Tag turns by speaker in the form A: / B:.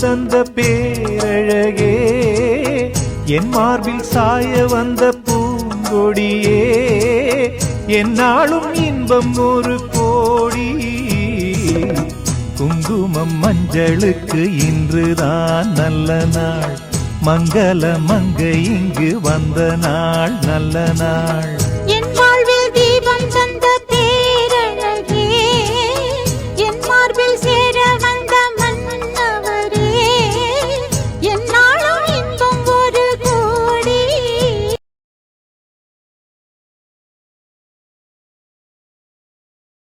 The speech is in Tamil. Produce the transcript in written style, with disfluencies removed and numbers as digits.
A: தந்த பேரழகே என் மார்பில் சாய வந்த பூங்கொடியே என்னாலும் இன்பம் ஒரு கோடி குங்குமம் மஞ்சளுக்கு இன்றுதான் நல்ல நாள் மங்கள மங்கை இங்கு வந்த நாள் நல்ல நாள்